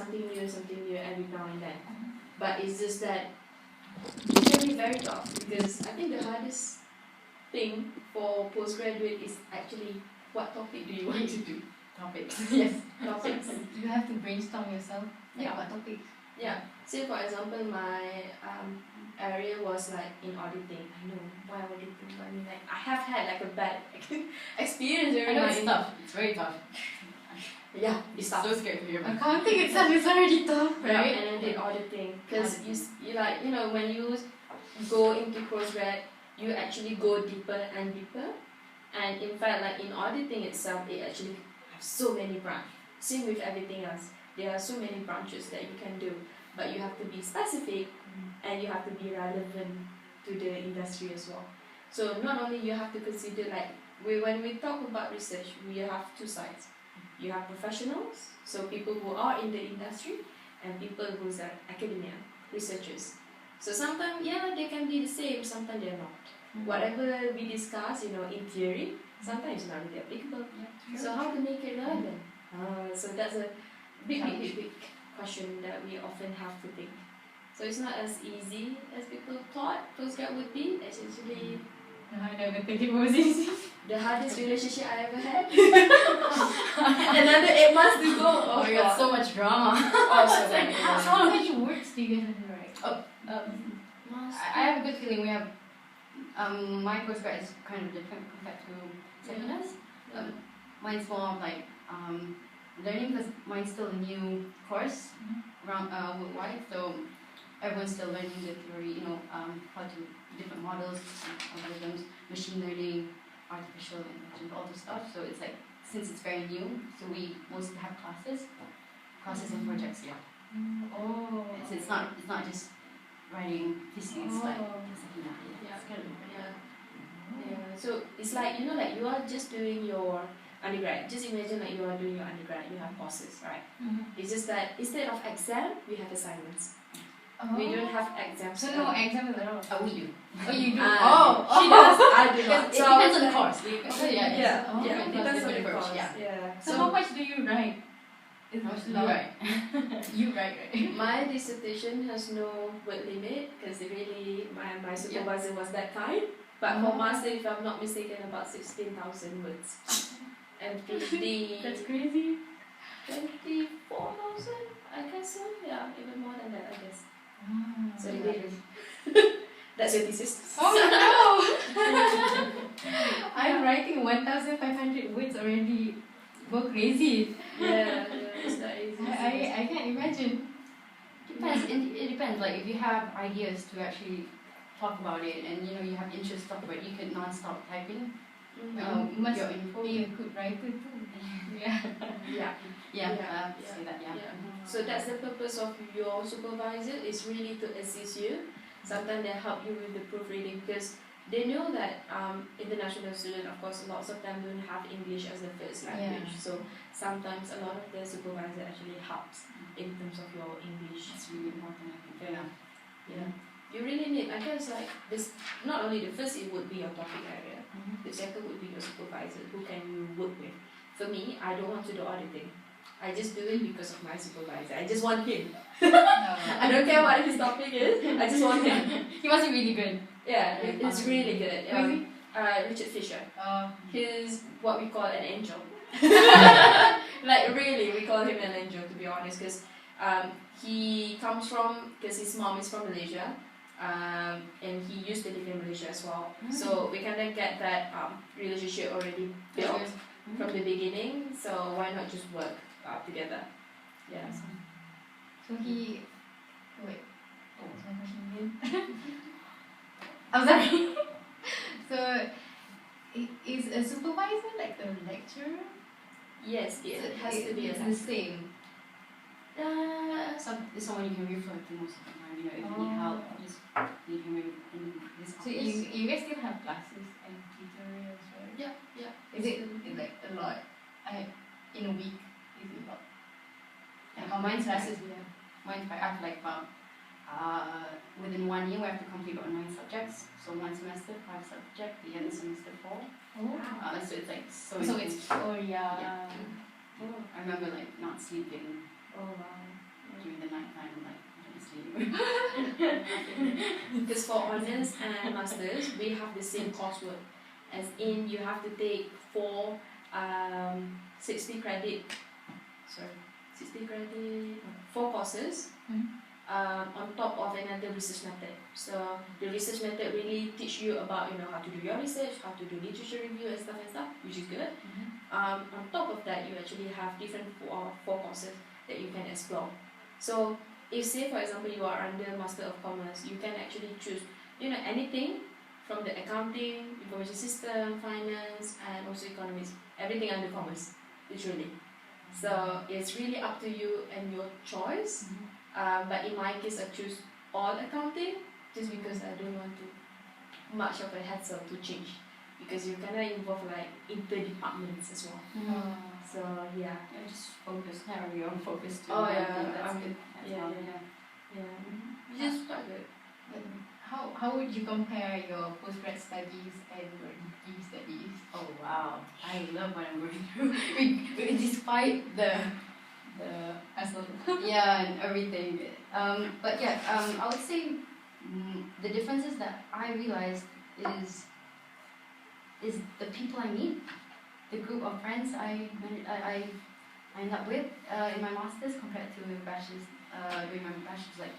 something new every now and then. But it's just that it can be very tough because I think the hardest thing for postgraduate is actually what topic do you want to do? Topics. Yes, topics. You have to brainstorm yourself. Like what topic? Yeah. Say for example, my area was like in auditing. I know why auditing, but I mean like I have had like a bad experience during I know my it's tough. It's very tough. Yeah, it's tough. So scared to hear about. Accounting itself is already tough, right? Yeah, and then did auditing because you like when you go into postgrad, you actually go deeper and deeper, and in fact like in auditing itself, it actually has so many branches. Same with everything else. There are so many branches that you can do, but you have to be specific and you have to be relevant to the industry as well. So not only you have to consider like when we talk about research, we have two sides. You have professionals, so people who are in the industry, and people who are academia, researchers. So sometimes, they can be the same, sometimes they're not. Whatever we discuss, in theory, sometimes it's not really applicable. So how to make it relevant? So that's a big question that we often have to think. So it's not as easy as people thought postgrad would be. It's actually I never think it was easy. the hardest relationship I ever had. Another 8 months to go. Oh my god, so much drama. So Like, how much words do you guys have to write? I have a good feeling we have. My postgrad is kind of different compared to seminars. Mine's more of like learning because mine's still a new course around worldwide. So everyone's still learning the theory. How to different models, algorithms, machine learning, artificial intelligence, all this stuff. So it's like since it's very new, so we mostly have classes and projects. Yeah. Oh. So it's not just writing physics like something like that. Yeah. It's kind of Yeah. So it's like like you are just doing your undergrad. Just imagine like you are doing your undergrad. You have courses, right? It's just that instead of exam, we have assignments. We don't have exams. So no exams at all. Oh, we do. Oh, you do. She does. I do not. It depends on the course. It depends on the course. Yeah. So how much do you write? How much do you write? You write, right? My dissertation has no word limit because really my supervisor was that kind. But for master, if I'm not mistaken, about 16,000 words. And PhD. That's crazy. 24,000, I guess so. Yeah, even more than that, I guess. So that's your thesis. Oh no! I'm writing 1,500 words already. Go crazy. Yeah, it's not easy. I can't imagine. It depends. Like if you have ideas to actually talk about it, and you have interest to talk about it, you can non-stop typing. You must your info. be a good writer too. Say that. So that's the purpose of your supervisor, is really to assist you. Sometimes they help you with the proofreading because they know that international students, of course, lots of them don't have English as the first language. So sometimes a lot of the supervisor actually helps in terms of your English. It's really important, I think. Yeah. You really need, I guess, like this. Not only the first, it would be your topic area. The second would be your supervisor, who can you work with. For me, I don't want to do auditing. I just do it because of my supervisor. I just want him. I don't care what his topic is. I just want him. He must be really good. Yeah, it's really good. Who is he? Richard Fisher. Oh. He's what we call an angel. Like really, we call him an angel, to be honest, because he comes from, because his mom is from Malaysia, and he used to live in Malaysia as well. So we kind of get that relationship already built from the beginning. So why not just work together? Yeah. So he. Wait. What was my question again? I'm sorry. So, is a supervisor like a lecturer? Yes, it has to be it's a the same. It's someone you can refer to most of the time. If you need help, just leave him in this So office. you guys still have classes and tutorials, right? Yeah. Is it like a lot? In a week, is it a lot? Mine's classes. Mine's I have like within 1 year we have to complete about 9 subjects. So 1 semester 5 subjects, the other semester 4. So it's like so. So it's I remember like not sleeping. Oh wow. Because for honours and masters, we have the same coursework. As in, you have to take 60 credit, 4 courses on top of another research method. So the research method really teach you about how to do your research, how to do literature review and stuff, which is good. On top of that, you actually have different 4 courses that you can explore. So if say for example you are under Master of Commerce, you can actually choose anything from the accounting, information system, finance, and also economics, everything under commerce, literally. So it's really up to you and your choice. But in my case, I choose all accounting just because I don't want much of a hassle to change, because you kind of involve like inter-departments as well. So yeah. Just focus, narrow your focus to Oh one yeah, thing. That's good. You just quite good. How would you compare your postgrad studies and your degree studies? Oh wow, I love what I'm going through. Despite the Hassle. and everything. But yeah, I would say the differences that I realized is the people I meet, the group of friends I end up with in my masters compared to bachelor's during my bachelor's. Like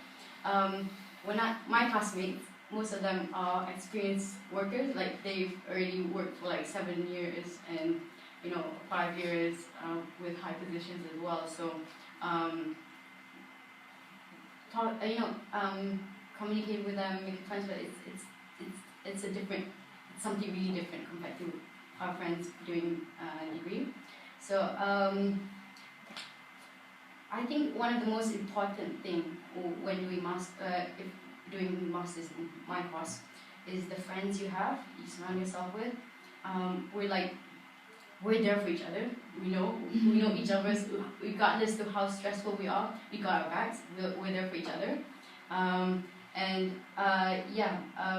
my classmates, most of them are experienced workers. Like they've already worked for like 7 years and 5 years with high positions as well. So communicating with them, making friends, but it's something really different compared to our friends doing degree. So I think one of the most important thing when doing doing masters in my course is the friends you surround yourself with. We're there for each other. We know each other, regardless of how stressful we are. We got our backs. We're there for each other.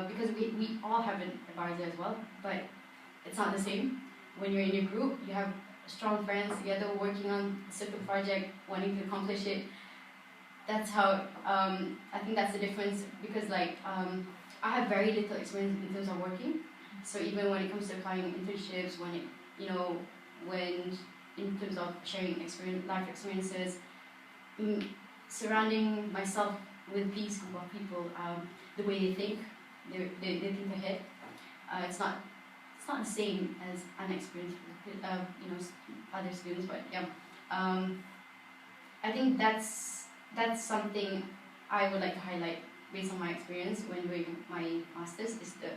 Because we all have an advisor as well, but it's not the same. When you're in a group, you have strong friends together working on a certain project, wanting to accomplish it. That's how I think that's the difference, because I have very little experience in terms of working. So even when it comes to applying internships, when in terms of sharing life experiences, surrounding myself with these group of people, the way they think think ahead. It's not the same as unexperienced other students, but yeah. I think that's something I would like to highlight based on my experience when doing my masters, is the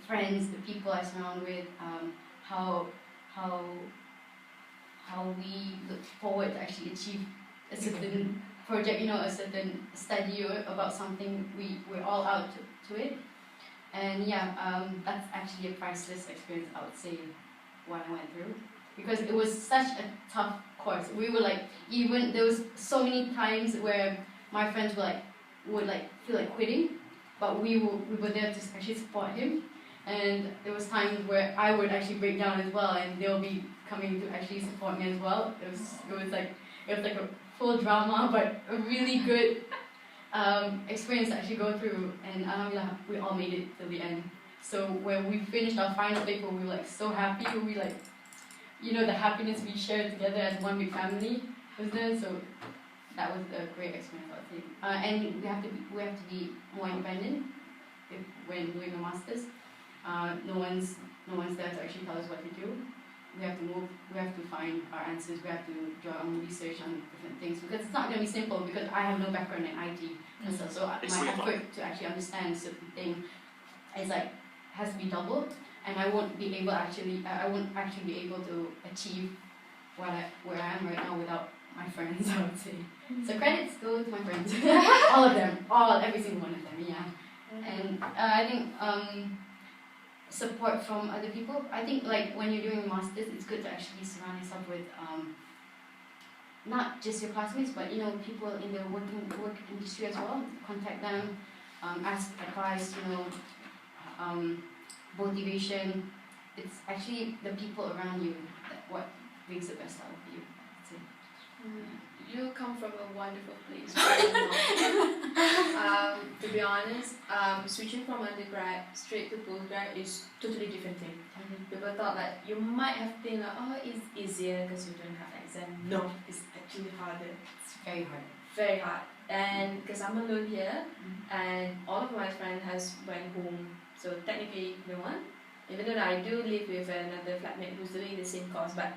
friends, the people I surround with, how we look forward to actually achieve a certain project, a certain study about something. We're all out to it, and that's actually a priceless experience, I would say, what I went through, because it was such a tough course. We were even there was so many times where my friends would feel like quitting, but we were there to actually support him. And there was times where I would actually break down as well, and they'll be coming to actually support me as well. It was like a full drama, but a really good experience to actually go through. And we all made it till the end. So when we finished our final paper, we were so happy. We the happiness we shared together as one big family was there. So that was a great experience, I think. And we have to be more independent when doing a masters. No one's there to actually tell us what to do. We have to move, we have to find our answers, we have to do our own research on different things, because it's not going to be simple, because I have no background in IT and stuff, so my effort to actually understand certain thing has to be doubled, and I won't actually be able to achieve where I am right now without my friends, I would say. So credits go to my friends. All of them, every single one of them, yeah. And I think support from other people. I think when you're doing masters, it's good to actually surround yourself with not just your classmates, but people in the work industry as well. Contact them, ask advice, motivation. It's actually the people around you what brings the best out of you. you come from a wonderful place. To be honest, switching from undergrad straight to postgrad is totally different thing. People thought that you might have think like, oh, it's easier because you don't have exam. No, it's actually harder. It's very hard. Very hard. And because I'm alone here, and all of my friends has went home, so technically no one. Even though I do live with another flatmate who's doing the same course, but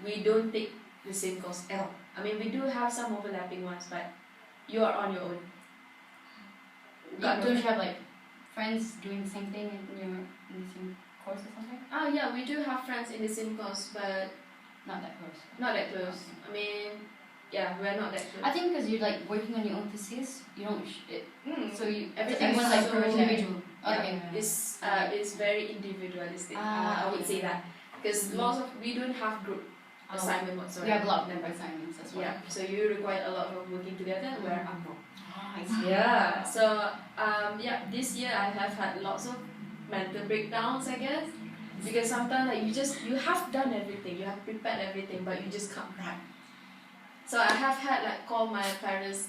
we don't take the same course at all. I mean, we do have some overlapping ones, but you are on your own. Don't you have like friends doing the same thing in the same course or something? Oh yeah, we do have friends in the same course, but not that close. Not that close. I mean, yeah, we're not that close. I think because you're like working on your own thesis, you don't. So everyone's like so individual. Yeah, Okay. It's very individualistic. I would say that because we don't have group assignment whatsoever. We have a lot of member assignments as well. Yeah, so you require a lot of working together where I'm not. I see. Yeah, so this year I have had lots of mental breakdowns, I guess, because sometimes like you have done everything, you have prepared everything, but you just can't write. So I have had like call my parents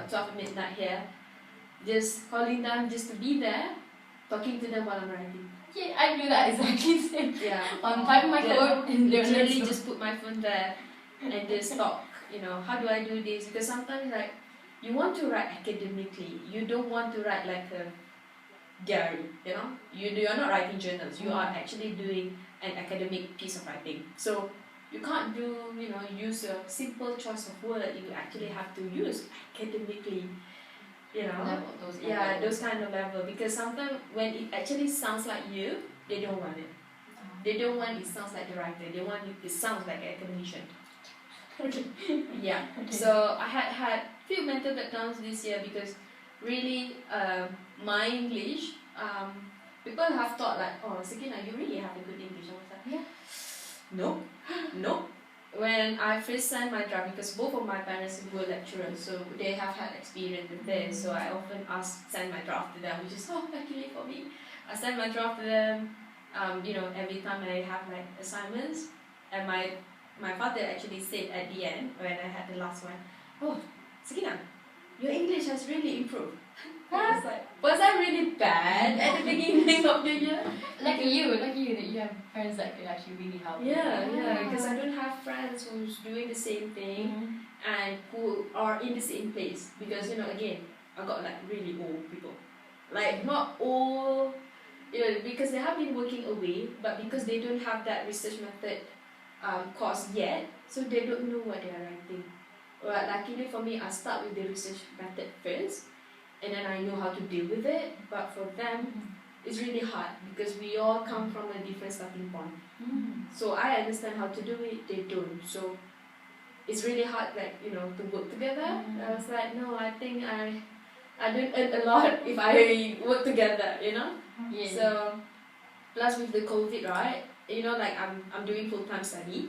12 midnight here, just calling them just to be there, talking to them while I'm writing. Yeah, I do that exactly the same. Yeah. Typing my code and literally just put my phone there and just talk. How do I do this? Because sometimes like you want to write academically, you don't want to write like a diary. You're not writing journals. You are actually doing an academic piece of writing. So you can't use a simple choice of word. You actually have to use academically. Those kind of level, because sometimes when it actually sounds like you, they don't want it. They don't want it sounds like the writer. They want it sounds like an academician. Yeah. Okay. So I had few mental breakdowns this year because really my English, people have thought like, oh, Sakina, you really have a good English. I was like, Yeah. No. When I first sent my draft, because both of my parents were lecturers, so they have had experience with this, so I often send my draft to them, which is luckily for me. I send my draft to them, every time I have like assignments, and my father actually said at the end when I had the last one, oh, Sakina, your English has really improved. I was like, was I really bad at the beginning of the year? Lucky you that you have friends that could actually really help. Yeah, because I don't have friends who's doing the same thing and who are in the same place. Because again, I got like really old people, like not old, because they have been working away, but because they don't have that research method course yet, so they don't know what they are writing. But luckily for me, I start with the research method first, and then I know how to deal with it. But for them, it's really hard because we all come from a different starting point. So I understand how to do it, they don't. So it's really hard, like to work together. I was like, no, I think I don't earn a lot if I work together, Yeah. So plus with the COVID, right? Like I'm doing full-time study,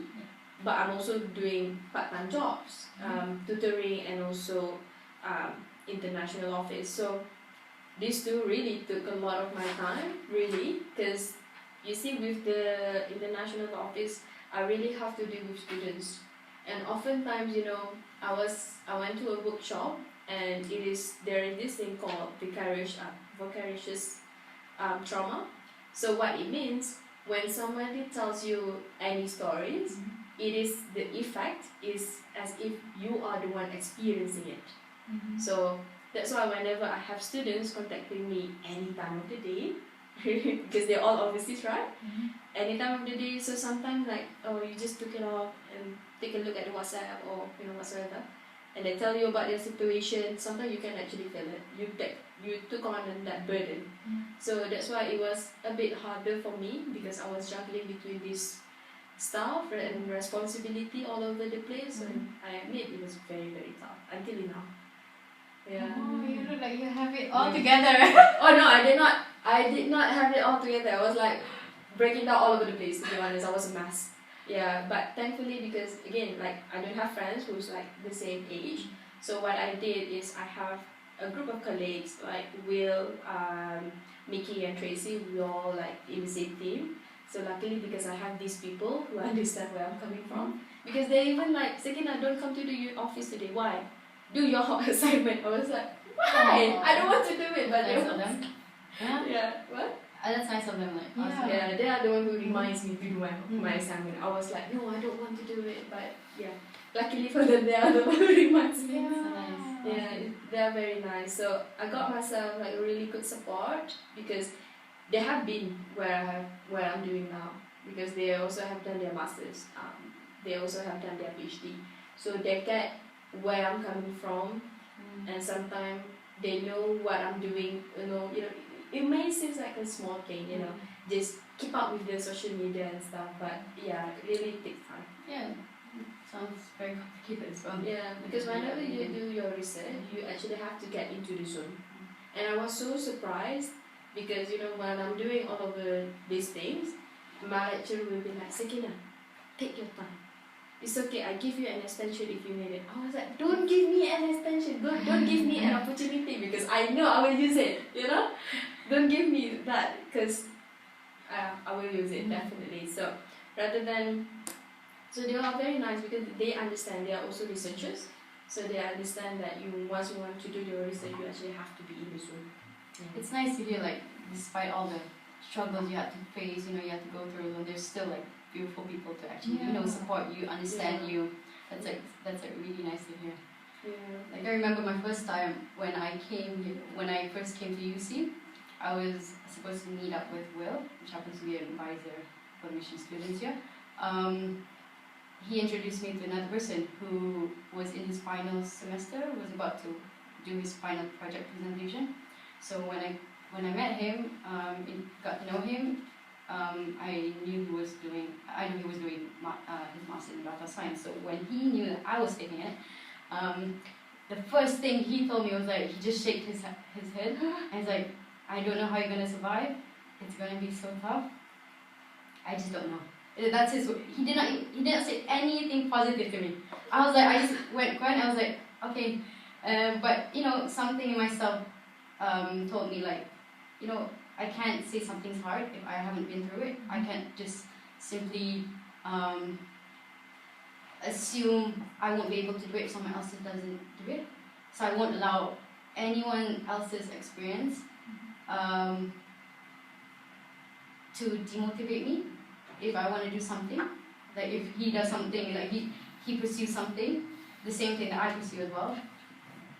but I'm also doing part-time jobs, tutoring and also international office. So these two really took a lot of my time, really, because you see with the international office, I really have to deal with students, and oftentimes I went to a workshop, and there is this thing called vicarious trauma. So what it means, when somebody tells you any stories, it is the effect is as if you are the one experiencing it. So that's why whenever I have students contacting me any time of the day, because they're all overseas, right? Any time of the day, so sometimes like, oh, you just took it off and take a look at the WhatsApp or whatsoever, and they tell you about their situation. Sometimes you can actually feel it. You took on that burden. So that's why it was a bit harder for me, because I was juggling between this stuff and responsibility all over the place, and I admit it was very, very tough until now. Yeah. Oh, you look like you have it all together. Oh no, I did not have it all together. I was like breaking down all over the place, to be honest. I was a mess. Yeah, but thankfully, because again, like I don't have friends who's like the same age. So what I did is I have a group of colleagues like Will, Mickey and Tracy. We all like in the same team. So luckily, because I have these people who understand where I'm coming from. Because they even like, Sakina, don't come to the office today. Why? Do your assignment. I was like, why? Aww. I don't want to do it, but they Nice of want. them. Yeah. Yeah, what? That's nice of them. Like, Yeah. Yeah, they are the one who reminds me to do my assignment. I was like, no, I don't want to do it, but yeah. Luckily for them, they are the one who reminds me. Yeah. So nice. Yeah, they are very nice. So I got myself like really good support because they have been where I'm doing now, because they also have done their masters. They also have done their PhD. So they get where I'm coming from, and sometimes they know what I'm doing. It may seem like a small thing, just keep up with the social media and stuff. But yeah, it really takes time. Yeah. Sounds very complicated as well. Yeah, because whenever you do your research, you actually have to get into the zone. And I was so surprised because when I'm doing all of these things, my lecturer will be like, Sakina, take your time. It's okay, I give you an extension if you need it. I was like, don't give me an extension, don't give me an opportunity because I know I will use it, Don't give me that because I will use it definitely. So so they are very nice because they understand, they are also researchers. So they understand that once you want to do your research, you actually have to be in the zone. It's nice to hear, like, despite all the struggles you had to face, you had to go through, and there's still like beautiful people to actually, support you, understand you. That's like really nice to hear. Yeah. Like, I remember my first time when I first came to UC, I was supposed to meet up with Will, which happens to be an advisor for admission students here. He introduced me to another person who was in his final semester, was about to do his final project presentation. So when I met him, got to know him, I knew he was doing his master's in data science. So when he knew that I was taking it, the first thing he told me was like, he just shook his head and he's like, I don't know how you're gonna survive. It's gonna be so tough. I just don't know. That's his. He did not say anything positive to me. I just went quiet. I was like, okay, but something in myself told me like, I can't say something's hard if I haven't been through it. I can't just simply assume I won't be able to do it if someone else doesn't do it. So I won't allow anyone else's experience to demotivate me if I want to do something. Like if he does something, like he pursues something, the same thing that I pursue as well,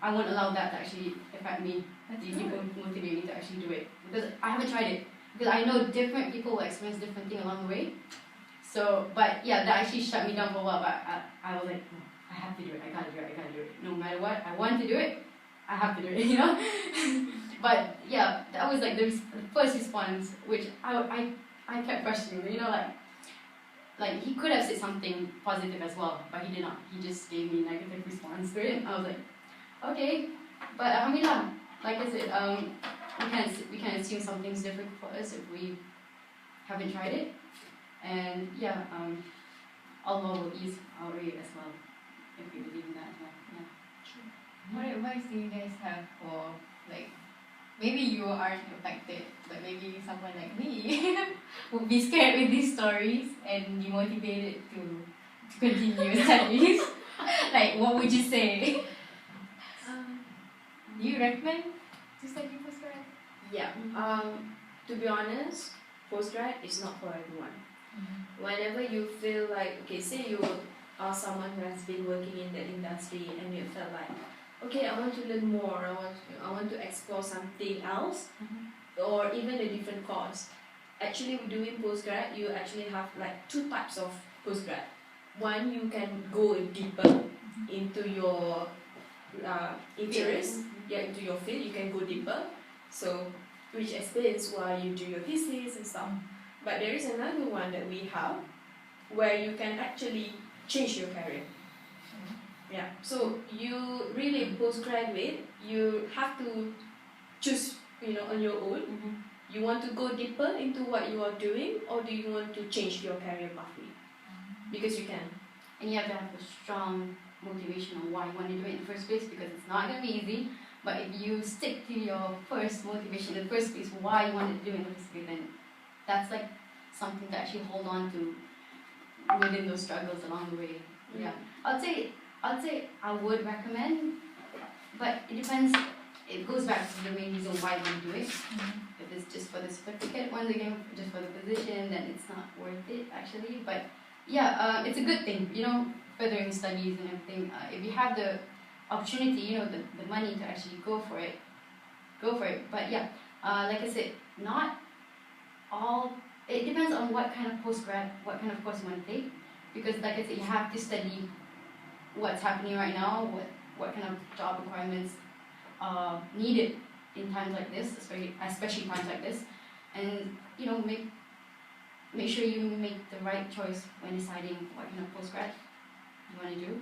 I won't allow that to actually affect me, motivate me to actually do it. Because I haven't tried it. Because I know different people will experience different things along the way. So, but yeah, that actually shut me down for a while. But I was like, no, I have to do it. I gotta do it. No matter what, I want to do it. I have to do it. But yeah, that was like the first response, which I kept questioning. Like he could have said something positive as well, but he did not. He just gave me negative response to it. I was like, okay, but alhamdulillah, like I said, we can assume something's different for us if we haven't tried it, and yeah, Allah will ease our way as well if we believe in that as well. Yeah. What advice do you guys have for, like, maybe you aren't affected, but maybe someone like me would be scared with these stories and demotivated to continue studies? Like, what would you say? Do you recommend to study postgrad? Yeah. To be honest, postgrad is not for everyone. Whenever you feel like, okay, say you are someone who has been working in the industry and you felt like, okay, I want to learn more, I want to explore something else, or even a different course. Actually, doing postgrad, you actually have like two types of postgrad. One, you can go deeper into your interest, into your field, you can go deeper. So, which explains why you do your thesis and stuff. But there is another one that we have, where you can actually change your career. Yeah, so you really postgraduate, you have to choose, on your own. You want to go deeper into what you are doing, or do you want to change your career pathway? Because you can. And you have to have a strong motivation on why you want to do it in the first place, because it's not going to be easy. But if you stick to your first motivation, the first place why you want to do it in the first place, then that's like something to actually hold on to within those struggles along the way. Yeah. I'd say I would recommend, but it depends. It goes back to the main reason why you do it. If it's just for the certificate, once again, just for the position, then it's not worth it actually. But yeah, it's a good thing, furthering studies and everything. If you have the opportunity, the money to actually go for it, go for it. But yeah, like I said, not all. It depends on what kind of course you want to take. Because like I said, you have to study what's happening right now, what kind of job requirements are needed in times like this, especially times like this, and make sure you make the right choice when deciding what kind of postgrad you want to do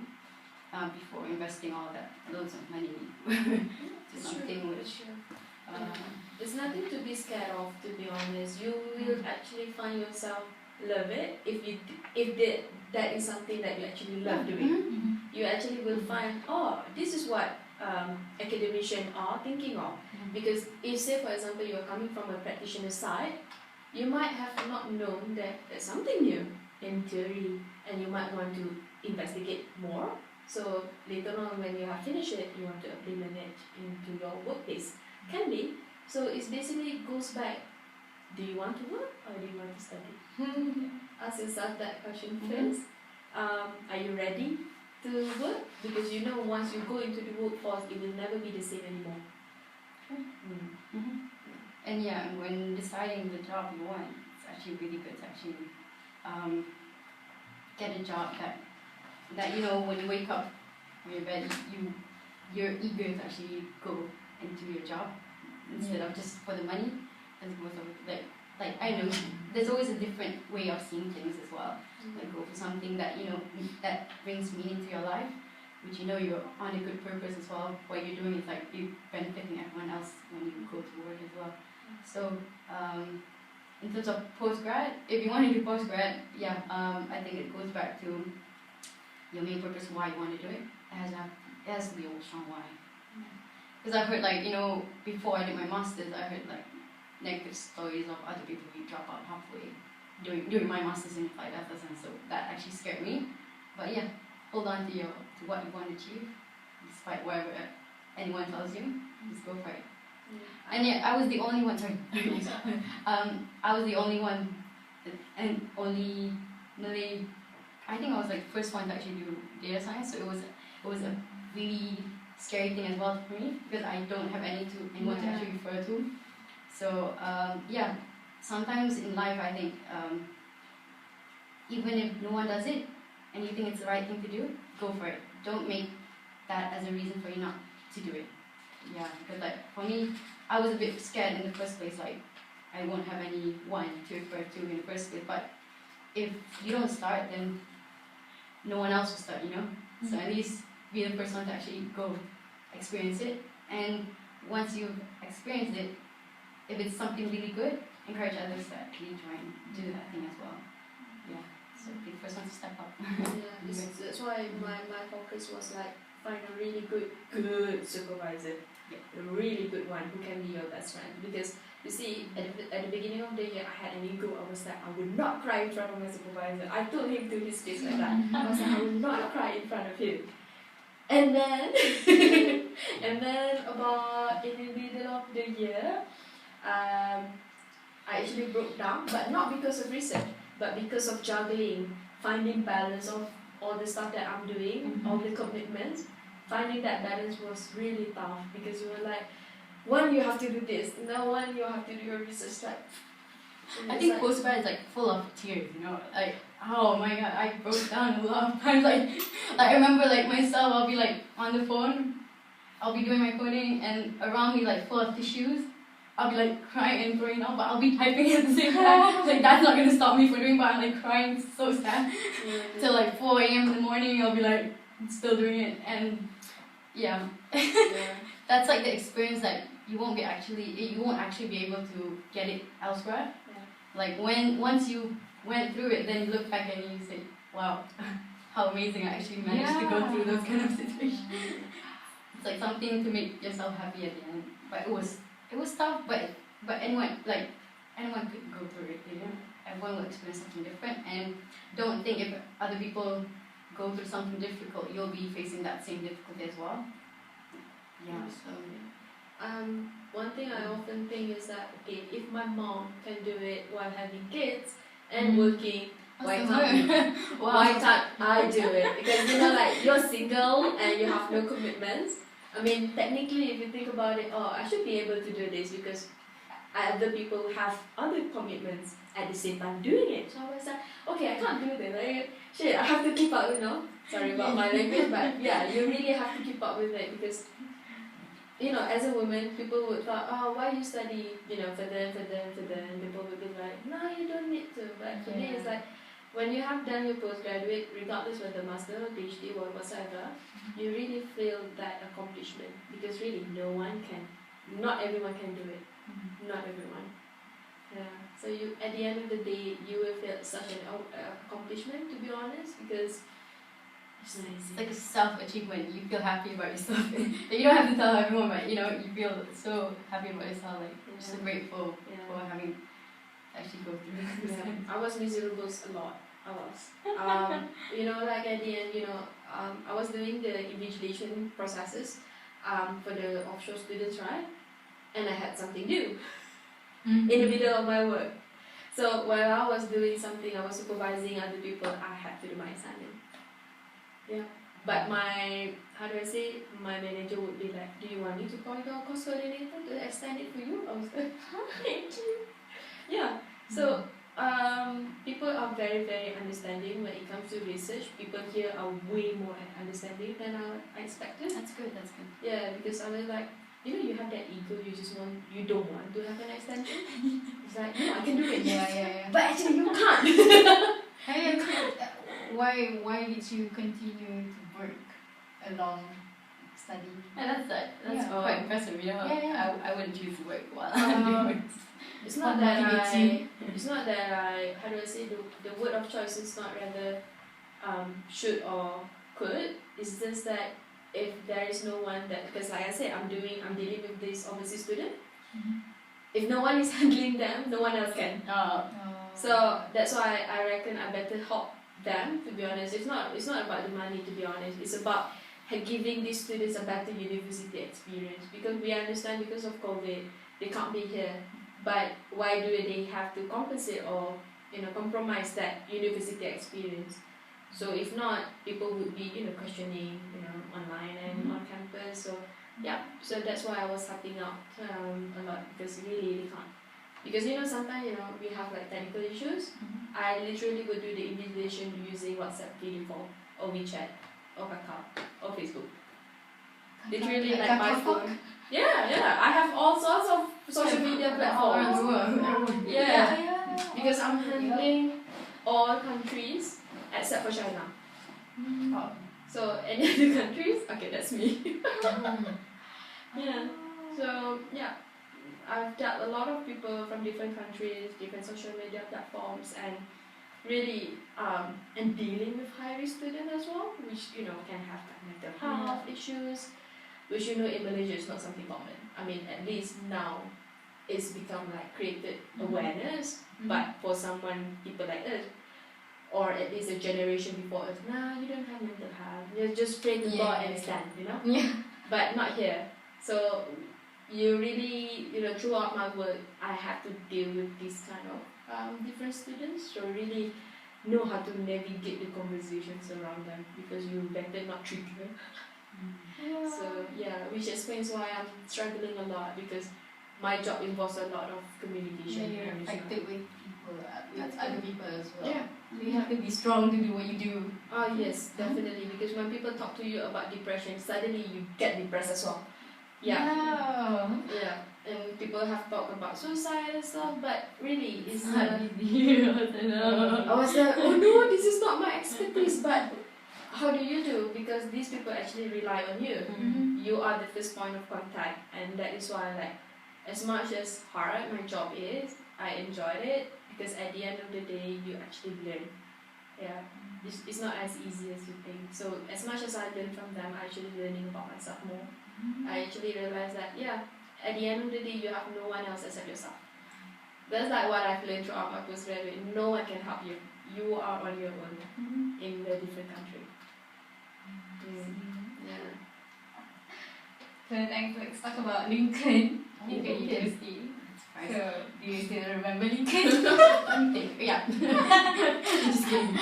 before investing all that loads of money to something which. There's nothing to be scared of, to be honest. You will actually find yourself love it if that is something that you actually love doing. You actually will find, this is what academicians are thinking of. Because if, say for example, you are coming from a practitioner side, you might have not known that there's something new in theory, and you might want to investigate more. So later on, when you have finished it, you want to implement it into your workplace. Can be. So it basically goes back. Do you want to work or do you want to study? Ask yourself that question first. Are you ready to work? Because once you go into the workforce, it will never be the same anymore. And yeah, when deciding the job you want, it's actually really good to actually get a job that when you wake up from your bed, you're eager to actually go into your job instead of just for the money. As most of like I know there's always a different way of seeing things as well. Like go for something that that brings meaning to your life, which you're on a good purpose as well. What you're doing is like you benefiting everyone else when you go to work as well. So in terms of postgrad, if you want to do postgrad, I think it goes back to your main purpose, why you want to do it. It has to be a strong why. Because I've heard before I did my masters, I heard negative stories of other people who drop out halfway during my masters in applied ethics, and so that actually scared me. But yeah, hold on to what you want to achieve, despite whatever anyone tells you. Just go for it. And yeah, I was the only one. Sorry, I was the only one, and only Malay. I think I was the first one to actually do data science. So it was a really scary thing as well for me because I don't have anyone to actually refer to. So sometimes in life I think even if no one does it and you think it's the right thing to do, go for it. Don't make that as a reason for you not to do it. Yeah, because for me, I was a bit scared in the first place. I won't have anyone to refer to in the first place. But if you don't start, then no one else will start. So at least be the first one to actually go experience it. And once you've experienced it, if it's something really good, encourage others to actually try and do that thing as well. Yeah, so be the first one to step up. That's why my focus was find a really good supervisor, a really good one who can be your best friend. Because you see, at the beginning of the year, I had an ego. I was I would not cry in front of my supervisor. I told him to his face like that. I was I would not cry in front of him. And then, about in the middle of the year, I actually broke down, but not because of research, but because of juggling, finding balance of all the stuff that I'm doing, all the commitments. Finding that balance was really tough because you were one you have to do this, now one you have to do your research. I think postgrad is full of tears, oh my god, I broke down a lot of times. I remember myself, I'll be on the phone, I'll be doing my coding, and around me full of tissues. I'll be crying and throwing up, but I'll be typing at the same time. That's not gonna stop me from doing, but I'm crying so sad. Till 4 a.m. in the morning, I'll be still doing it, and yeah. That's the experience that you won't actually be able to get it elsewhere. Once you went through it, then you look back and you say, wow, how amazing I actually managed to go through those kind of situations. It's something to make yourself happy at the end. But it was tough, but anyone could go through it, Everyone will experience something different, and don't think if other people go through something difficult, you'll be facing that same difficulty as well. Yeah, so. One thing I often think is that, okay, if my mom can do it while having kids and working, why can't I do it? Because like you're single and you have no commitments. I mean, technically, if you think about it, I should be able to do this because other people have other commitments at the same time doing it. So I was like, okay, I can't do this. Shit, I have to keep up, Sorry about my language, but yeah, you really have to keep up with it because, as a woman, people would thought, why you study, further, and people would be like, no, you don't need to. But for me, it's like, when you have done your postgraduate, regardless whether master or PhD or whatever, you really feel that accomplishment because really not everyone can do it. Not everyone. Yeah. So at the end of the day, you will feel such an accomplishment, to be honest, because it's not easy. It's like a self-achievement. You feel happy about yourself. You don't have to tell everyone, but you feel so happy about yourself. Like just grateful for having actually go through. Yeah. I was miserable a lot. I was. Like at the end, I was doing the invigilation processes for the offshore students, right? And I had something new in the middle of my work. So while I was doing something, I was supervising other people, I had to do my assignment. Yeah. But my manager would be like, do you want me to call your course coordinator to extend it for you? I was like, thank you. Yeah. So people are very, very understanding when it comes to research. People here are way more understanding than I expected. That's good. Yeah, because I was like, you have that ego, you don't want to have an extension. It's like, no, I can do it. Yeah. But actually you can't. Why did you continue to work along study? And that's quite impressive, I wouldn't choose to work while It's not that I how do I say, the word of choice is not rather should or could. It's just that if there is no one because like I said, I'm dealing with this overseas student. If no one is handling them, no one else can. So that's why I reckon I better help them, to be honest. It's not about the money, to be honest. It's about giving these students a better university experience, because we understand because of COVID they can't be here, but why do they have to compensate or compromise that university experience? So if not, people would be questioning online and on campus. So yeah, so that's why I was helping out a lot, because really they can't. Because sometimes we have like technical issues. I literally would do the invigilation using WhatsApp video call or WeChat or Kakao or Facebook. Literally like my phone. Yeah. I have all sorts of social media platforms. Yeah. Because I'm handling all countries except for China. So any other countries? Okay, that's me. Yeah. So yeah. I've dealt a lot of people from different countries, different social media platforms, and really and dealing with high-risk students as well, which can have mental health issues, which in Malaysia is not something common. I mean, at least now it's become like created awareness, but for people like us, or at least a generation before us, you don't have mental health. You just pray to God and stand, But not here. So you really, throughout my work, I have to deal with these kind of different students. So really know how to navigate the conversations around them, because you better not trigger. So yeah, which explains why I'm struggling a lot, because my job involves a lot of communication. You're affected with people, with other people as well. Yeah. So you have to be strong to do what you do. Oh yes, definitely. Because when people talk to you about depression, suddenly you get depressed as well. Yeah. And people have talked about suicide and stuff, but really it's not easy. I was like, oh no, this is not my expertise. But how do you do? Because these people actually rely on you. You are the first point of contact, and that is why, like, as much as hard my job is, I enjoyed it, because at the end of the day, you actually learn. Yeah, it's not as easy as you think. So as much as I learn from them, I'm actually learning about myself more. I actually realized that at the end of the day, you have no one else except yourself. That's like what I've learned throughout my postgraduate. No one can help you. You are on your own in a different country. Yeah. So next, let's talk about Lincoln University. Right. So, do you still remember Lincoln? Let me think. Yeah. Just kidding.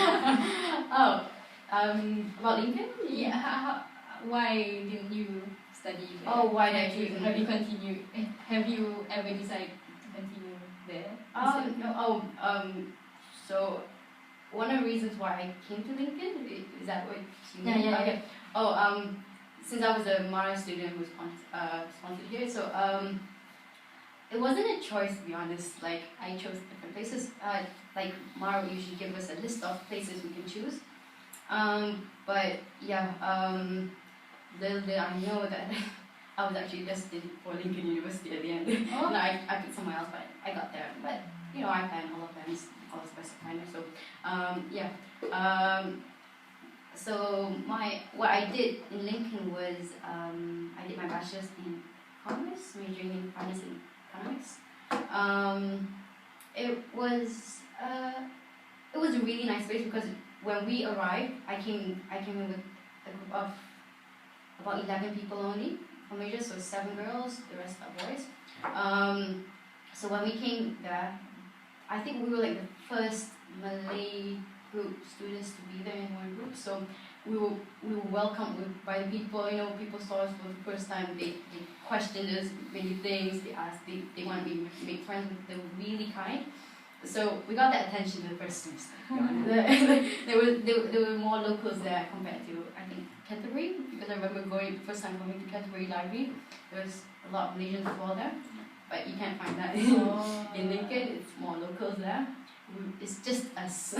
Oh, about Lincoln? Yeah. Why didn't you study there? Oh, why did I choose Have Lincoln? you continued? Have you ever decided to continue there? No. So one of the reasons why I came to Lincoln is that what you mean? Yeah. Okay. Since I was a Mara student who was sponsored here, so it wasn't a choice, to be honest. Like, I chose different places. Like Mara will usually give us a list of places we can choose. But yeah, little did I know that I was actually destined for Lincoln University at the end. Oh. No, I picked somewhere else, but I got there. But you know, I planned all of plans, all the best I can. So yeah. So what I did in Lincoln was I did my bachelor's in commerce, majoring in finance and economics. It was a really nice place because when we arrived, I came in with a group of about 11 people only from Malaysia, so 7 girls, the rest are boys. So when we came there, I think we were like the first Malay group students to be there in one group. So we were welcomed by the people. You know, people saw us for the first time. They questioned us many things. They asked. They wanted me to make friends with. They were really kind. So we got that attention in the first semester. There were more locals there compared to, I think, Canterbury, because I remember first time going to Canterbury Library. There was a lot of Malaysians as well there, but you can't find that in Lincoln. It's more locals there. It's just us.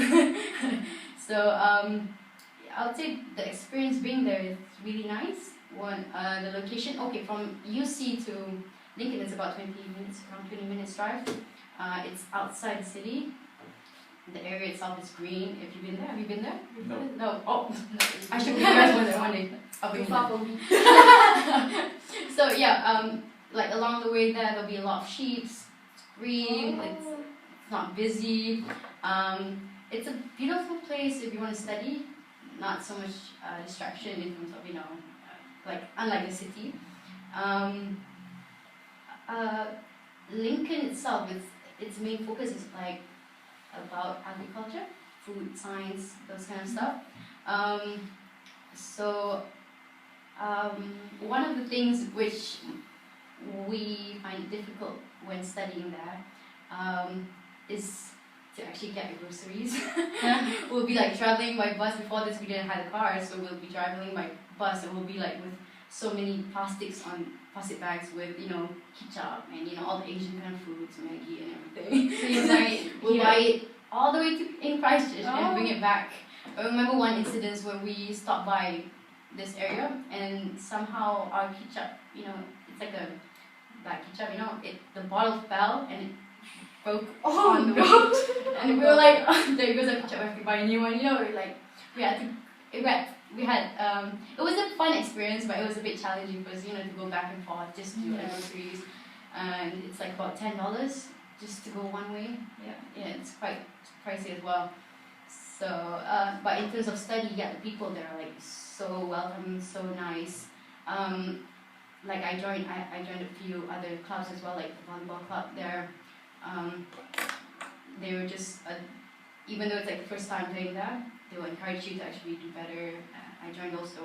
So I would say the experience being there is really nice. The location, okay, from UC to Lincoln is about 20 minutes, around 20 minutes drive. It's outside the city. The area itself is green. Have you been there? Have you been there? No. Oh, I should be there one day. I'll be far from me. So yeah, like along the way there, there'll be a lot of sheep. It's green. It's not busy. It's a beautiful place if you want to study. Not so much distraction in terms of, you know, like unlike the city. Lincoln itself, its main focus is like about agriculture, food science, those kind of stuff. One of the things which we find difficult when studying there is to actually get groceries. We'll be like traveling by bus. Before this we didn't have a car, so we'll be traveling by bus, and we'll be like with so many plastic bags with, you know, ketchup and, you know, all the Asian kind of foods, Maggi and everything. So you buy We'll buy it all the way in Christchurch and bring it back. I remember one incident where we stopped by this area and somehow our ketchup, you know, it's like a black ketchup, you know, the bottle fell and it broke on the way. And we were like, oh, there goes our ketchup, I have to buy a new one, you know, like it was a fun experience, but it was a bit challenging because, you know, to go back and forth just to do groceries, and it's like about $10 just to go one way. Yeah, it's quite pricey as well. So, but in terms of study, yeah, the people there are like so welcoming, so nice. Like I joined a few other clubs as well, like the volleyball club there. They were just, even though it's like the first time playing there, they will encourage you to actually do better. I joined also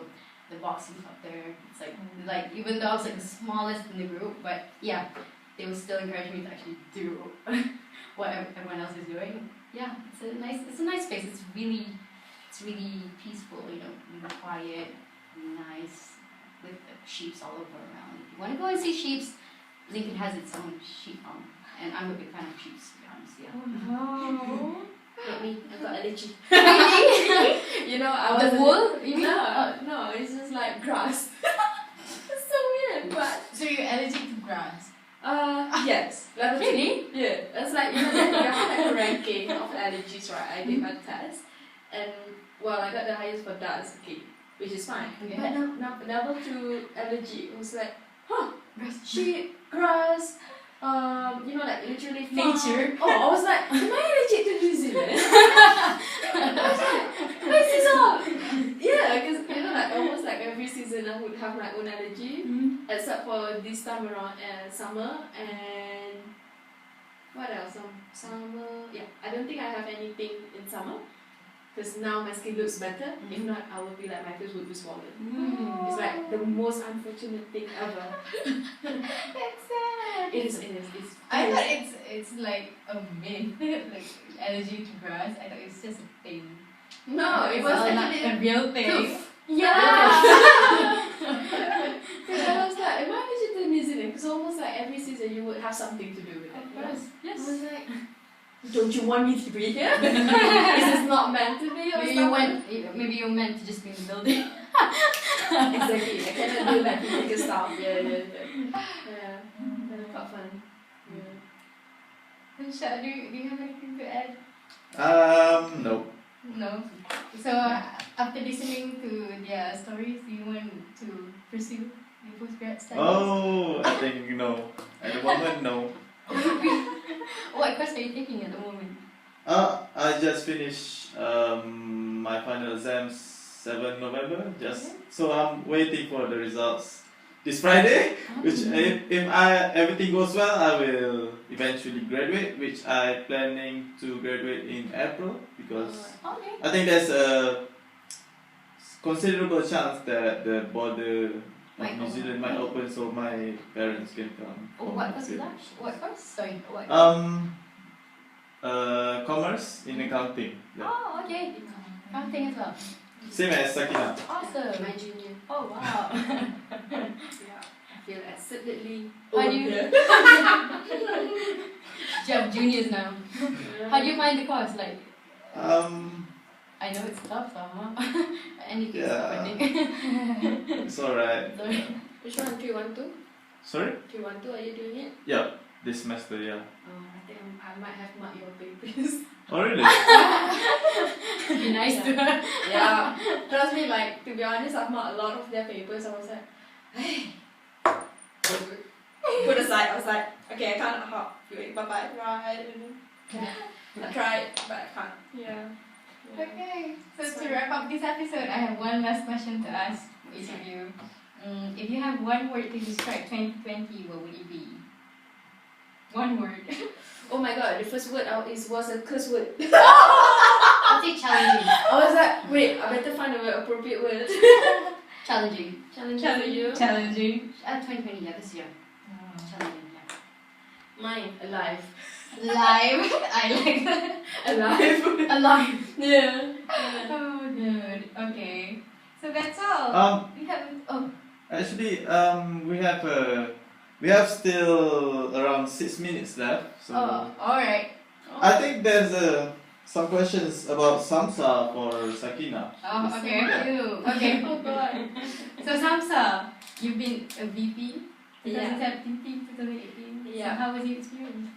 the boxing club there. It's like even though I was like the smallest in the group, but yeah, they will still encourage me to actually do what everyone else is doing. Yeah, it's a nice place. It's really peaceful, you know, really quiet, really nice, with sheep all over around. If you want to go and see sheep, Lincoln has its own sheep farm, and I'm a big fan of sheep, to be honest. Yeah. Oh no. Not me. I've got allergy. Really? You know, I was the wool? You mean? No, it's just like grass. It's so weird, but So you're allergic to grass? yes. Really? Yeah. It's like, you know, you have like a ranking of allergies, right? I did my test, and well, I got the highest for dust, okay, which is fine. Okay. But level 2 allergy, it was like, sheep, grass, you know, like literally Nature. Oh, I was like, am I allergic to New Zealand? I was like, where's this all? Yeah, because you know, like almost like every season I would have my own allergy, except for this time around summer and what else? Summer. Yeah, I don't think I have anything in summer. Because now my skin looks better. If not, I would be like my face would be swollen. It's like the most unfortunate thing ever. That's sad. It is. I thought it's like a myth, like allergy to grass. I thought it's just a thing. No, it was not actually a real thing. proof. Yeah. Because I was like, am I allergic to New Zealand? Because almost like every season you would have something to do with it. Of course. I was like, don't you want me to be here? This is not meant to be. Maybe you're meant to just be in the building. Exactly. I cannot do like physical stuff. Yeah. Quite fun. Yeah. Sha, do you have anything to add? No. No. So after listening to their stories, do you want to pursue your postgrad studies? Oh, I think no. At the moment, no. What course are you taking at the moment? I just finished my final exams 7 November. So I'm waiting for the results this Friday. Which if everything goes well, I will eventually graduate. Which I planning to graduate in April because I think there's a considerable chance that the border of New Zealand might open, so my parents can come. What course is that? What course? Sorry, what? Commerce in accounting. Yeah. Oh, okay. Accounting as well. Same as Sakina. Awesome. My junior. Oh, wow. Yeah. I feel absolutely How do you? older. You have juniors now. How do you find the course? Like, I know it's tough, huh? Anything's happening. It's alright. Sorry. Which one? 312? Sorry? 312, are you doing it? Yeah, this semester, yeah. I think I might have marked your papers. Oh, really? Be nice to her. Yeah. Trust me, like, to be honest, I've marked a lot of their papers. I was like, hey. Put aside. I was like, okay, I can't hop. Bye-bye. Right. I tried, but I can't. Yeah. Okay, so to wrap up this episode, I have one last question to ask each of you. If you have one word to describe 2020, what would it be? One word. Oh my god, the first word out was a curse word. I'll say challenging. I was like, wait, I better find a appropriate word. Challenging. Challenging for you. Challenging. 2020, yeah, this year. Challenging, yeah. Mine, alive. Live. I like that. Alive. Alive. Yeah. Oh, good. Okay. So that's all. We haven't. Actually, we have still around 6 minutes left. So alright. I think there's some questions about Samsa for Sakina. Oh, okay. Okay. Oh god. So Samsa, you've been a VP Yeah. 2017, 2018. Yeah. So how was your experience?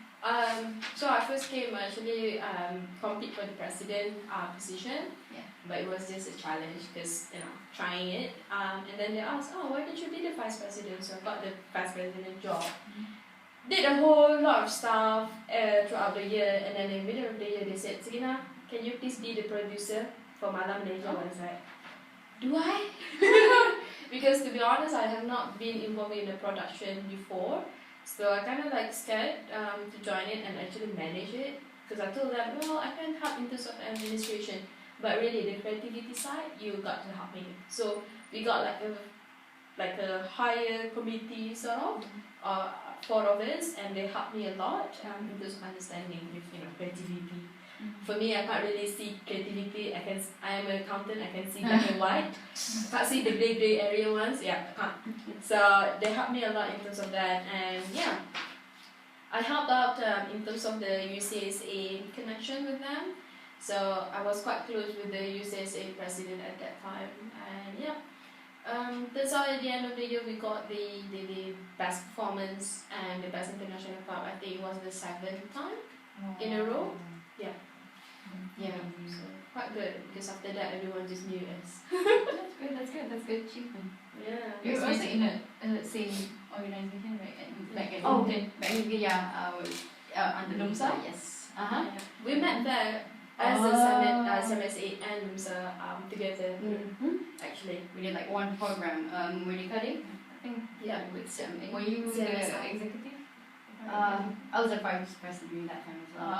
So I first came actually compete for the president position. Yeah. But it was just a challenge because trying it. And then they asked, oh, why don't you be the vice president? So I got the vice president job. Did a whole lot of stuff throughout the year, and then in the middle of the year they said, Sakina, can you please be the producer for Malam Malaysia? I was like, do I? Because to be honest, I have not been involved in the production before. So I kind of like scared to join it and actually manage it, because I told them, well, I can help in terms of administration, but really the creativity side, you got to help me. So we got like a higher committee sort of, 4 of us, and they helped me a lot in terms of understanding with creativity. For me, I can't really see creativity. I am an accountant. I can see black and white. Can't see the gray area ones. Yeah, I can't. So they helped me a lot in terms of that, and yeah, I helped out in terms of the UCSA connection with them. So I was quite close with the UCSA president at that time, and yeah. That's all. At the end of the year, we got the best performance and the best international club. I think it was the 7th time in a row. Yeah. Yeah, so quite good, because after that everyone just knew us. That's good achievement. Yeah. You're also in the same organization, right? Like an Oh. intern, back in under LUMSA. Yes. Yeah. We met there as a CMSA and LUMSA together. Actually, We did like one program, Merdeka Day, I think. Yeah. With CMA. Were you the CMSA. executive? I was a vice president during that time as well.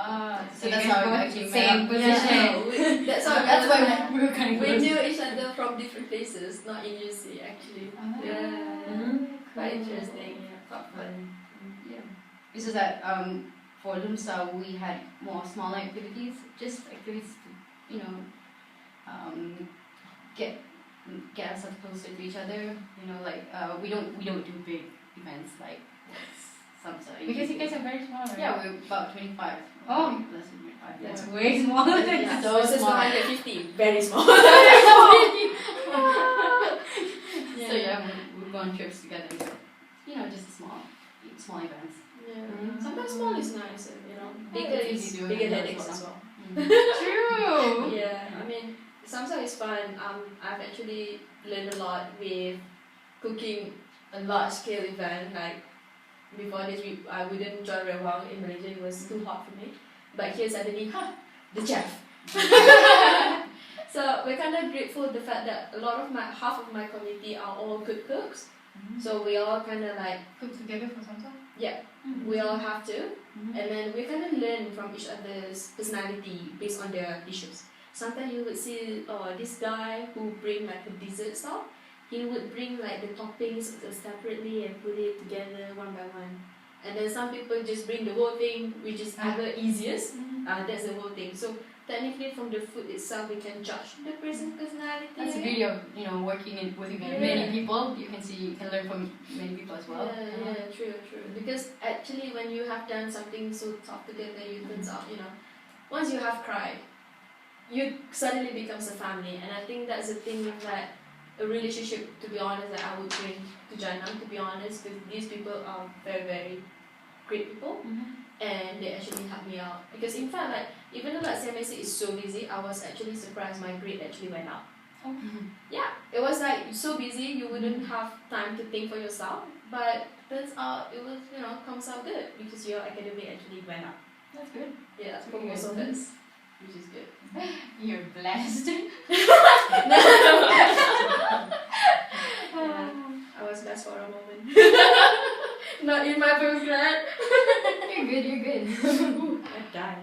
So So that's you how we guys actually both met same up. position. Yeah. That's how That's why we were kind of we close. knew each other from different places, not in UC actually. Yeah. Quite interesting. Yeah, quite fun. Yeah. It's just that for LUMSA we had more smaller activities, just activities to, you know, get ourselves closer to each other. You know, like we don't do big events like some Because you guys are very small, right? Yeah, we're about 25. Oh. Like less than 25. That's Yeah. way smaller than Yeah, So so it's small. 150, very small. So yeah, we go on trips together. But, you know, just small events. Yeah. Sometimes small is nice, you know. Bigger it's is easy to bigger handle headaches as as well. True. Yeah, I mean, samsa is fun. I've actually learned a lot with cooking a large scale event. Like before this, I wouldn't join very well in Malaysia. It was too hot for me. But here suddenly, the chef. So we're kind of grateful the fact that half of my community are all good cooks. So we all kind of like Cook together for samsa. we all have to. And then we kind of learn from each other's personality based on their dishes. Sometimes you would see this guy who bring like a dessert stuff. He would bring like the toppings separately and put it together one by one. And then some people just bring the whole thing, which is either easiest. That's the whole thing. So technically, from the food itself, we can judge the person's personality. That's the beauty of, you know, working with many people. You can learn from many people as well. Yeah, true. Because actually, when you have done something so tough together, it turns out, you know, once you have cried, you suddenly becomes a family. And I think that's the thing that a relationship, to be honest, that I would bring to Janam, to be honest, because these people are very, very great people. And they actually helped me out. Because in fact, like, even though like CMSA is so busy, I was actually surprised my grade actually went up. Yeah, it was like so busy you wouldn't have time to think for yourself, but turns out it was, you know, comes out good because your academic actually went up. That's good. Yeah, for most of us, which is good. You're blessed. Yeah, I was blessed for a moment. Not in my postgrad. You're good. I died.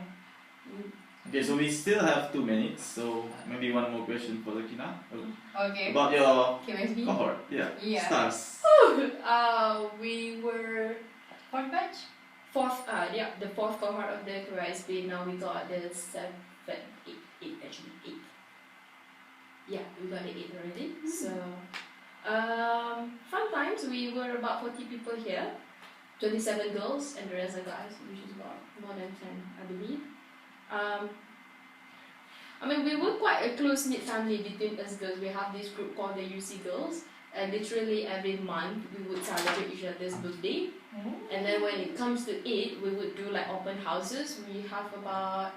Okay, so we still have 2 minutes, so maybe one more question for Zakina Okay. about your KMSB. cohort. Yeah. Yeah. Stars. We were Fourth batch? the fourth cohort of the KYSB. Now we got the 8 actually 8. Yeah, we got the 8 already. So, fun times. We were about 40 people here, 27 girls, and the rest are guys, which is about more than 10, I believe. I mean, we were quite a close-knit family between us girls. We have this group called the UC Girls, and literally every month we would celebrate each other's birthday. And then when it comes to it, we would do like open houses. We have about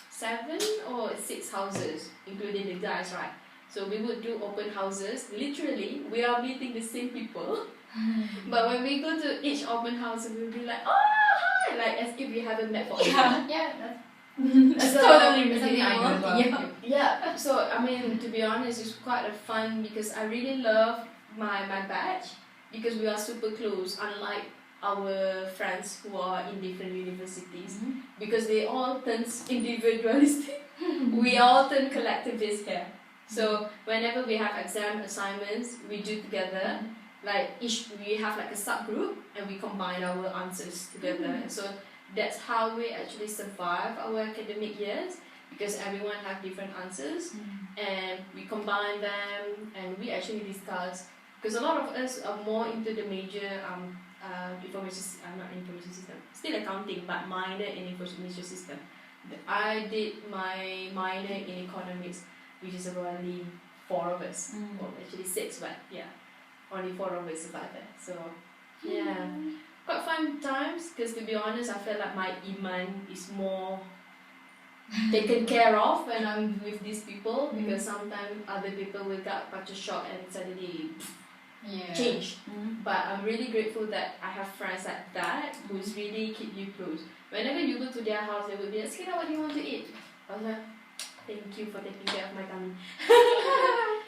7 or 6 houses, including the guys, right? So we would do open houses. Literally, we are meeting the same people. But when we go to each open house, we'll be like, oh, hi! Like as if we haven't met for a while. Yeah, That's So, totally something I do as well. Yeah. Yeah, so I mean, to be honest, it's quite a fun because I really love my batch because we are super close, unlike our friends who are in different universities, because they all turn individualistic. We all turn collectivist here. So whenever we have exam assignments, we do together. Like we have like a subgroup and we combine our answers together. So that's how we actually survive our academic years, because everyone have different answers and we combine them and we actually discuss, because a lot of us are more into the major not information system, still accounting, but minor in information system. I did my minor in economics, which is about only 4 of us, well actually 6, but yeah, only 4 of us survived that. So yeah, quite fun times, because to be honest, I felt like my iman is more taken care of when I'm with these people, because sometimes other people will get quite a shock and suddenly change. But I'm really grateful that I have friends like that who's really keep you close. Whenever you go to their house, they would be like, Skida, what do you want to eat? I was like, thank you for taking care of my tummy.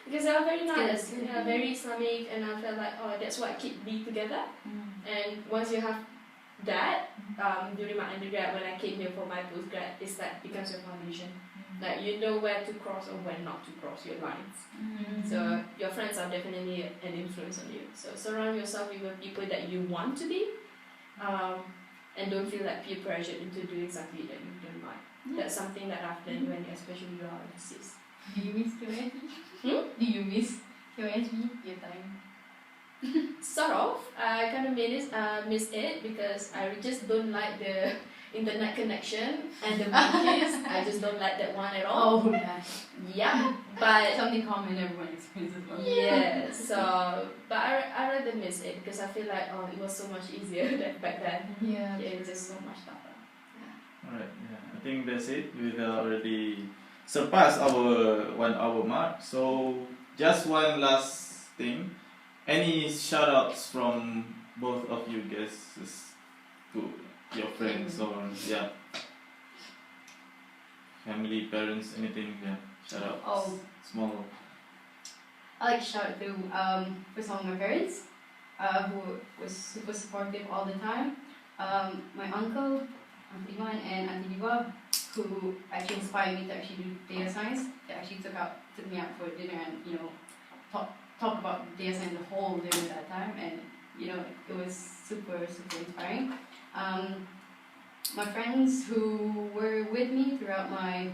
Because they are very nice, they are very Islamic, and I felt like, oh, that's what keep me together. And once you have that, during my undergrad, when I came here for my postgrad, it's like becomes your foundation. Like you know where to cross or when not to cross your lines. So your friends are definitely an influence on you. So surround yourself with people that you want to be, and don't feel like peer pressured into doing something that you don't like. That's something that I've learned when especially you are overseas. Do you miss QSB? Do you miss QSB, your time? Sort of. I kind of miss it because I just don't like the internet connection and the monkeys. I just don't like that one at all. Oh, yeah. Yeah, but Something common everyone experiences. yeah. So, but I rather miss it because I feel like it was so much easier back then. Yeah. It was just so much tougher. Alright, yeah. I think that's it. We've already surpassed our 1 hour mark. So just one last thing. Any shout outs from both of you guys to your friends or family, parents, anything, shout outs. Oh. Small. I like to shout out to for some of my parents, who was super supportive all the time. My uncle, Auntie Iman and Auntie Diva, who actually inspired me to actually do data science. They actually took me out for dinner and talk about data science the whole day at that time, and it was super inspiring. My friends who were with me throughout my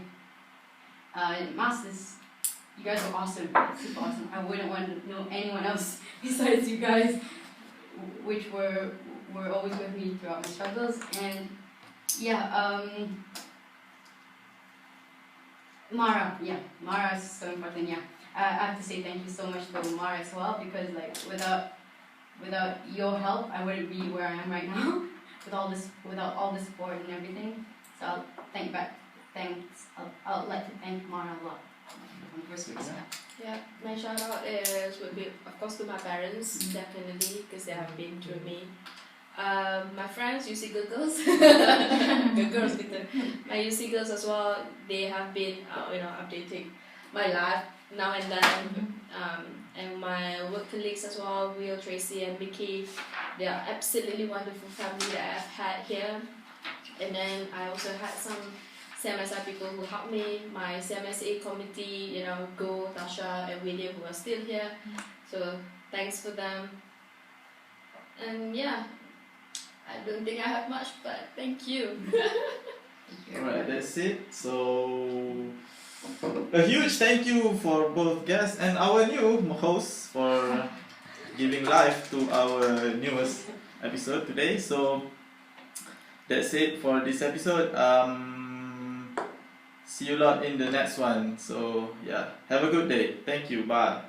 masters, you guys were awesome, super awesome. I wouldn't want to know anyone else besides you guys, which were always with me throughout my struggles. And Mara is so important. I have to say thank you so much to Mara as well, because without your help, I wouldn't be where I am right now. Without all the support and everything. So I'll I'd like to thank Mara a lot. Yeah, my shout out would be of course to my parents, definitely, because they have been through me. My friends, UC girls, good girls with my UC girls as well. They have been updating my life now and then. And my work colleagues as well, Will, Tracy and Vicky, they are absolutely wonderful family that I've had here. And then I also had some CMSA people who helped me, my CMSA committee, Go, Tasha and William, who are still here. So thanks for them. And I don't think I have much, but thank you. Alright, that's it. So a huge thank you for both guests and our new hosts for giving life to our newest episode today. So that's it for this episode. See you lot in the next one. So have a good day. Thank you. Bye.